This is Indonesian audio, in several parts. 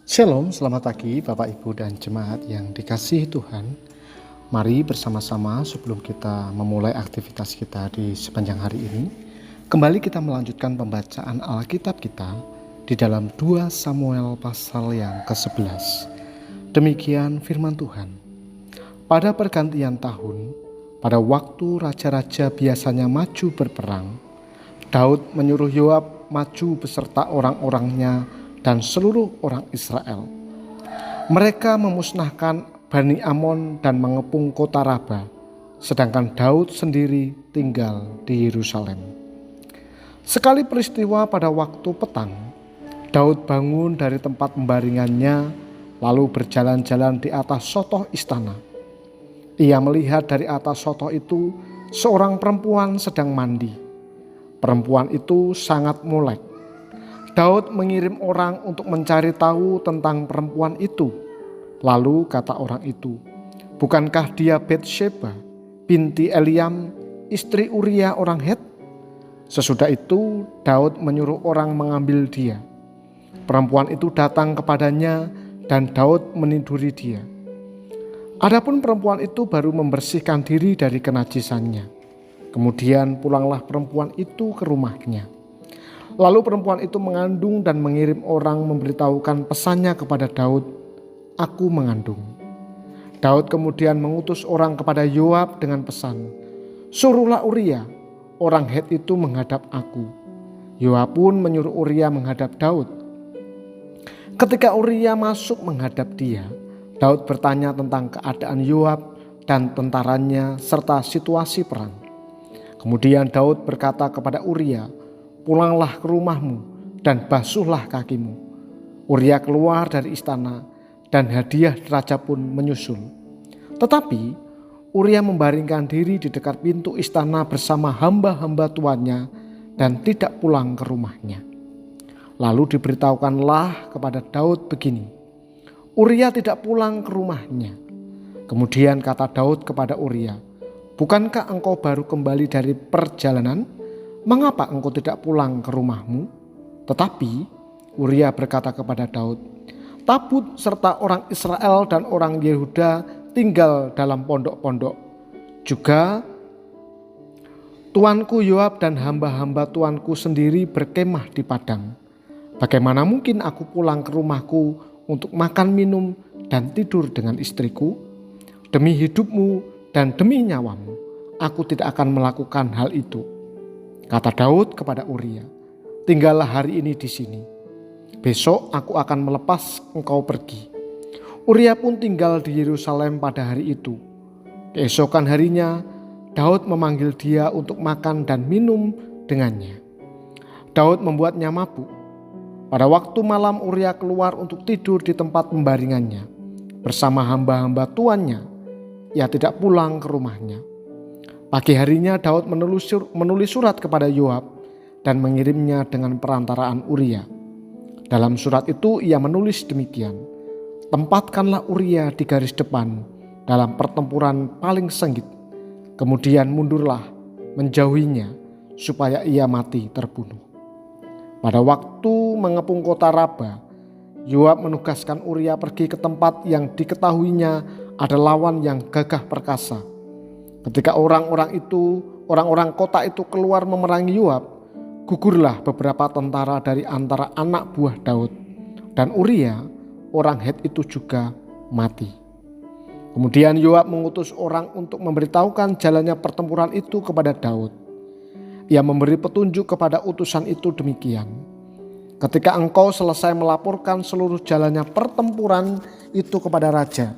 Shalom, selamat pagi Bapak Ibu dan jemaat yang dikasihi Tuhan. Mari bersama-sama sebelum kita memulai aktivitas kita di sepanjang hari ini, kembali kita melanjutkan pembacaan Alkitab kita di dalam 2 Samuel pasal yang ke-11. Demikian firman Tuhan. Pada pergantian tahun, pada waktu raja-raja biasanya maju berperang, Daud menyuruh Yoab maju beserta orang-orangnya dan seluruh orang Israel. Mereka memusnahkan Bani Amon dan mengepung kota Raba, sedangkan Daud sendiri tinggal di Yerusalem. Sekali peristiwa pada waktu petang, Daud bangun dari tempat pembaringannya, lalu berjalan-jalan di atas sotoh istana. Ia melihat dari atas sotoh itu seorang perempuan sedang mandi. Perempuan itu sangat molek. Daud mengirim orang untuk mencari tahu tentang perempuan itu. Lalu kata orang itu, "Bukankah dia Batsheba, binti Eliam, istri Uria orang Het?" Sesudah itu Daud menyuruh orang mengambil dia. Perempuan itu datang kepadanya dan Daud meniduri dia. Adapun perempuan itu baru membersihkan diri dari kenajisannya. Kemudian pulanglah perempuan itu ke rumahnya. Lalu perempuan itu mengandung dan mengirim orang memberitahukan pesannya kepada Daud, "Aku mengandung." Daud kemudian mengutus orang kepada Yoab dengan pesan, "Suruhlah Uria, orang Het itu menghadap aku." Yoab pun menyuruh Uria menghadap Daud. Ketika Uria masuk menghadap dia, Daud bertanya tentang keadaan Yoab dan tentaranya serta situasi perang. Kemudian Daud berkata kepada Uria, "Pulanglah ke rumahmu dan basuhlah kakimu." Uria keluar dari istana dan hadiah raja pun menyusul. Tetapi Uria membaringkan diri di dekat pintu istana bersama hamba-hamba tuannya dan tidak pulang ke rumahnya. Lalu diberitahukanlah kepada Daud begini, "Uria tidak pulang ke rumahnya." Kemudian kata Daud kepada Uria, "Bukankah engkau baru kembali dari perjalanan? Mengapa engkau tidak pulang ke rumahmu?" Tetapi Uria berkata kepada Daud, "Tabut serta orang Israel dan orang Yehuda tinggal dalam pondok-pondok. Juga tuanku Yoab dan hamba-hamba tuanku sendiri berkemah di padang. Bagaimana mungkin aku pulang ke rumahku untuk makan minum dan tidur dengan istriku? Demi hidupmu dan demi nyawamu, aku tidak akan melakukan hal itu." Kata Daud kepada Uria, "Tinggallah hari ini di sini. Besok aku akan melepas engkau pergi." Uria pun tinggal di Yerusalem pada hari itu. Keesokan harinya, Daud memanggil dia untuk makan dan minum dengannya. Daud membuatnya mabuk. Pada waktu malam Uria keluar untuk tidur di tempat pembaringannya bersama hamba-hamba tuannya. Ia tidak pulang ke rumahnya. Pagi harinya Daud menulis surat kepada Yoab dan mengirimnya dengan perantaraan Uria. Dalam surat itu ia menulis demikian, "Tempatkanlah Uria di garis depan dalam pertempuran paling sengit. Kemudian mundurlah menjauhinya supaya ia mati terbunuh." Pada waktu mengepung kota Raba, Yoab menugaskan Uria pergi ke tempat yang diketahuinya ada lawan yang gagah perkasa. Ketika orang-orang kota itu keluar memerangi Yoab, gugurlah beberapa tentara dari antara anak buah Daud, dan Uria, orang Het itu juga mati. Kemudian Yoab mengutus orang untuk memberitahukan jalannya pertempuran itu kepada Daud. Ia memberi petunjuk kepada utusan itu demikian, "Ketika engkau selesai melaporkan seluruh jalannya pertempuran itu kepada raja,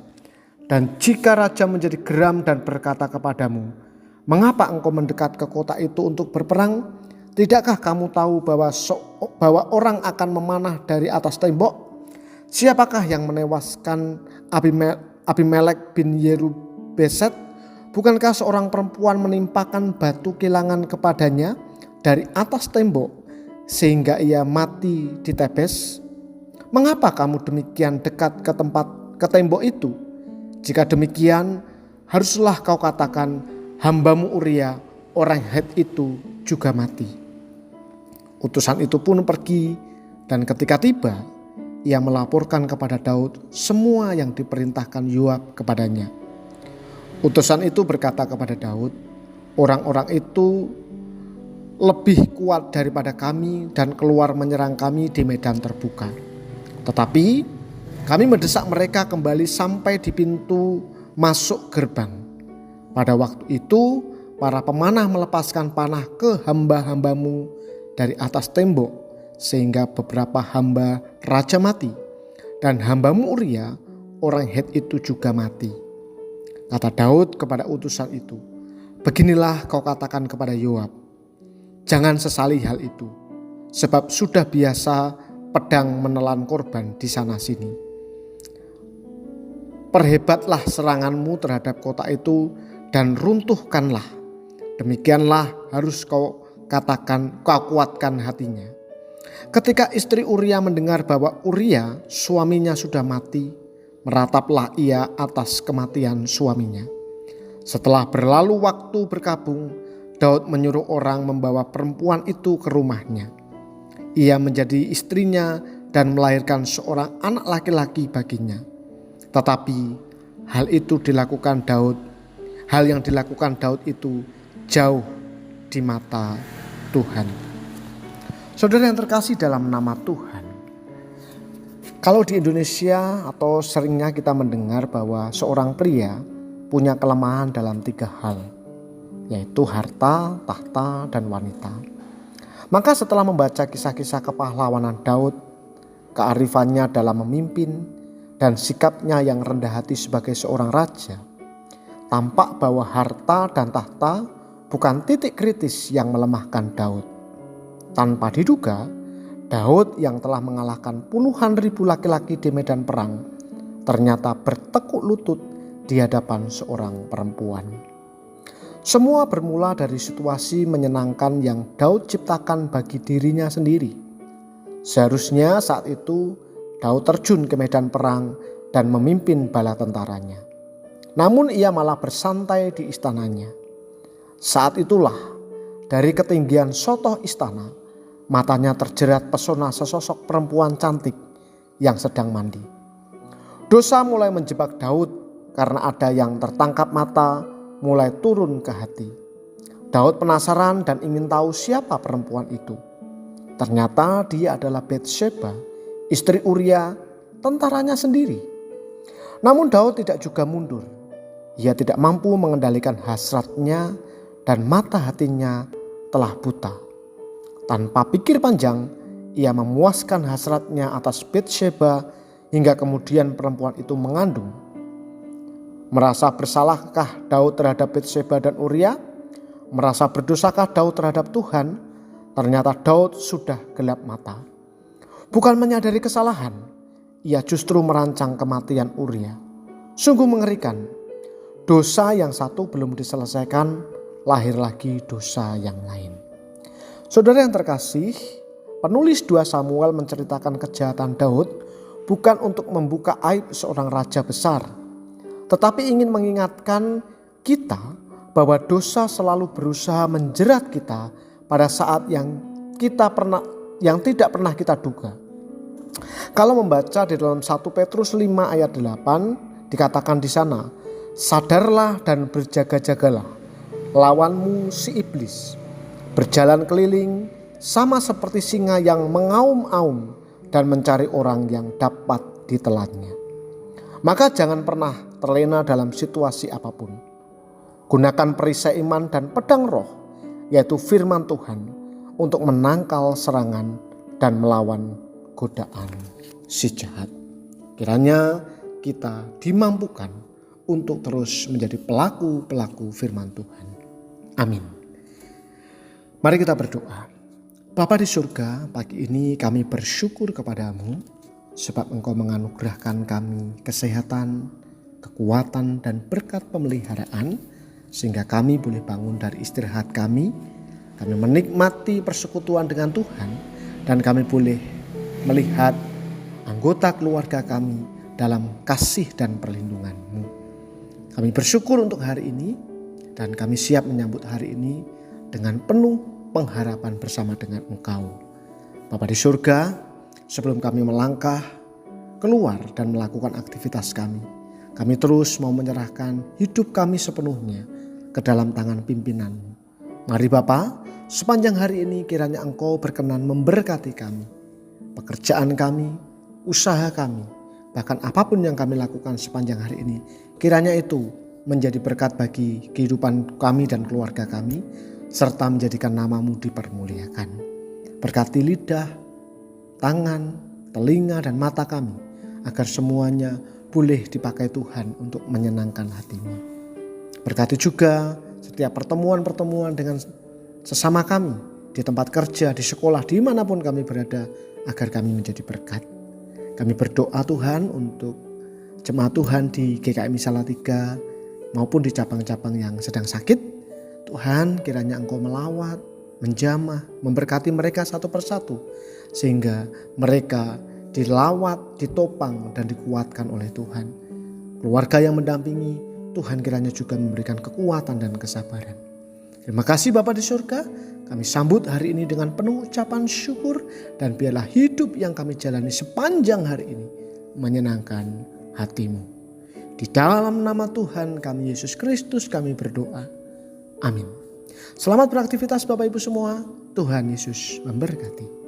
dan jika raja menjadi geram dan berkata kepadamu, 'Mengapa engkau mendekat ke kota itu untuk berperang? Tidakkah kamu tahu bahwa orang akan memanah dari atas tembok? Siapakah yang menewaskan Abimelek bin Yerubeset? Bukankah seorang perempuan menimpakan batu kilangan kepadanya dari atas tembok sehingga ia mati di Tebes? Mengapa kamu demikian dekat ke tembok itu? Jika demikian, haruslah kau katakan, hambamu Uria, orang Het itu juga mati." Utusan itu pun pergi, dan ketika tiba, ia melaporkan kepada Daud semua yang diperintahkan Yoab kepadanya. Utusan itu berkata kepada Daud, "Orang-orang itu lebih kuat daripada kami dan keluar menyerang kami di medan terbuka. Tetapi kami mendesak mereka kembali sampai di pintu masuk gerbang. Pada waktu itu para pemanah melepaskan panah ke hamba-hambamu dari atas tembok, sehingga beberapa hamba raja mati, dan hambamu Uria orang Het itu juga mati." Kata Daud kepada utusan itu, "Beginilah kau katakan kepada Yoab, jangan sesali hal itu, sebab sudah biasa pedang menelan korban di sana sini. Perhebatlah seranganmu terhadap kota itu dan runtuhkanlah. Demikianlah harus kau katakan, kau kuatkan hatinya." Ketika istri Uria mendengar bahwa Uria suaminya sudah mati, merataplah ia atas kematian suaminya. Setelah berlalu waktu berkabung, Daud menyuruh orang membawa perempuan itu ke rumahnya. Ia menjadi istrinya dan melahirkan seorang anak laki-laki baginya. Tetapi hal yang dilakukan Daud itu jauh di mata Tuhan. Saudara yang terkasih dalam nama Tuhan, kalau di Indonesia atau seringnya kita mendengar bahwa seorang pria punya kelemahan dalam 3 hal, yaitu harta, tahta, dan wanita. Maka setelah membaca kisah-kisah kepahlawanan Daud, kearifannya dalam memimpin, dan sikapnya yang rendah hati sebagai seorang raja, tampak bahwa harta dan tahta bukan titik kritis yang melemahkan Daud. Tanpa diduga, Daud yang telah mengalahkan puluhan ribu laki-laki di medan perang ternyata bertekuk lutut di hadapan seorang perempuan. Semua bermula dari situasi menyenangkan yang Daud ciptakan bagi dirinya sendiri. Seharusnya saat itu Daud terjun ke medan perang dan memimpin bala tentaranya. Namun ia malah bersantai di istananya. Saat itulah dari ketinggian sotoh istana, matanya terjerat pesona sesosok perempuan cantik yang sedang mandi. Dosa mulai menjebak Daud karena ada yang tertangkap mata mulai turun ke hati. Daud penasaran dan ingin tahu siapa perempuan itu. Ternyata dia adalah Batsheba, istri Uria, tentaranya sendiri. Namun Daud tidak juga mundur. Ia tidak mampu mengendalikan hasratnya dan mata hatinya telah buta. Tanpa pikir panjang, ia memuaskan hasratnya atas Batsheba hingga kemudian perempuan itu mengandung. Merasa bersalahkah Daud terhadap Batsheba dan Uria? Merasa berdosakah Daud terhadap Tuhan? Ternyata Daud sudah gelap mata. Bukan menyadari kesalahan, ia justru merancang kematian Uria. Sungguh mengerikan. Dosa yang satu belum diselesaikan, lahir lagi dosa yang lain. Saudara yang terkasih, penulis 2 Samuel menceritakan kejahatan Daud bukan untuk membuka aib seorang raja besar, tetapi ingin mengingatkan kita bahwa dosa selalu berusaha menjerat kita pada saat yang tidak pernah kita duga. Kalau membaca di dalam 1 Petrus 5 ayat 8 dikatakan di sana, "Sadarlah dan berjaga-jagalah, lawanmu si iblis berjalan keliling sama seperti singa yang mengaum-aum dan mencari orang yang dapat ditelannya." Maka jangan pernah terlena dalam situasi apapun. Gunakan perisai iman dan pedang roh, yaitu firman Tuhan, untuk menangkal serangan dan melawan godaan si jahat. Kiranya kita dimampukan untuk terus menjadi pelaku-pelaku firman Tuhan. Amin. Mari kita berdoa. Bapa di surga, pagi ini kami bersyukur kepadamu sebab Engkau menganugerahkan kami kesehatan, kekuatan, dan berkat pemeliharaan sehingga kami boleh bangun dari istirahat kami menikmati persekutuan dengan Tuhan, dan kami boleh melihat anggota keluarga kami dalam kasih dan perlindungan-Mu. Kami bersyukur untuk hari ini dan kami siap menyambut hari ini dengan penuh pengharapan bersama dengan Engkau. Bapa di surga, sebelum kami melangkah keluar dan melakukan aktivitas kami. Kami terus mau menyerahkan hidup kami sepenuhnya ke dalam tangan pimpinan-Mu. Mari Bapa, sepanjang hari ini kiranya Engkau berkenan memberkati kami, pekerjaan kami, usaha kami, bahkan apapun yang kami lakukan sepanjang hari ini. Kiranya itu menjadi berkat bagi kehidupan kami dan keluarga kami, serta menjadikan nama-Mu dipermuliakan. Berkati lidah, tangan, telinga, dan mata kami, agar semuanya boleh dipakai Tuhan untuk menyenangkan hati-Mu. Berkati juga setiap pertemuan-pertemuan dengan sesama kami, di tempat kerja, di sekolah, dimanapun kami berada, agar kami menjadi berkat. Kami berdoa Tuhan untuk jemaat Tuhan di GKMI Salatiga maupun di cabang-cabang yang sedang sakit. Tuhan, kiranya Engkau melawat, menjamah, memberkati mereka satu persatu, sehingga mereka dilawat, ditopang, dan dikuatkan oleh Tuhan. Keluarga yang mendampingi, Tuhan kiranya juga memberikan kekuatan dan kesabaran. Terima kasih Bapa di surga, kami sambut hari ini dengan penuh ucapan syukur, dan biarlah hidup yang kami jalani sepanjang hari ini menyenangkan hati-Mu. Di dalam nama Tuhan kami Yesus Kristus kami berdoa. Amin. Selamat beraktivitas Bapak Ibu semua. Tuhan Yesus memberkati.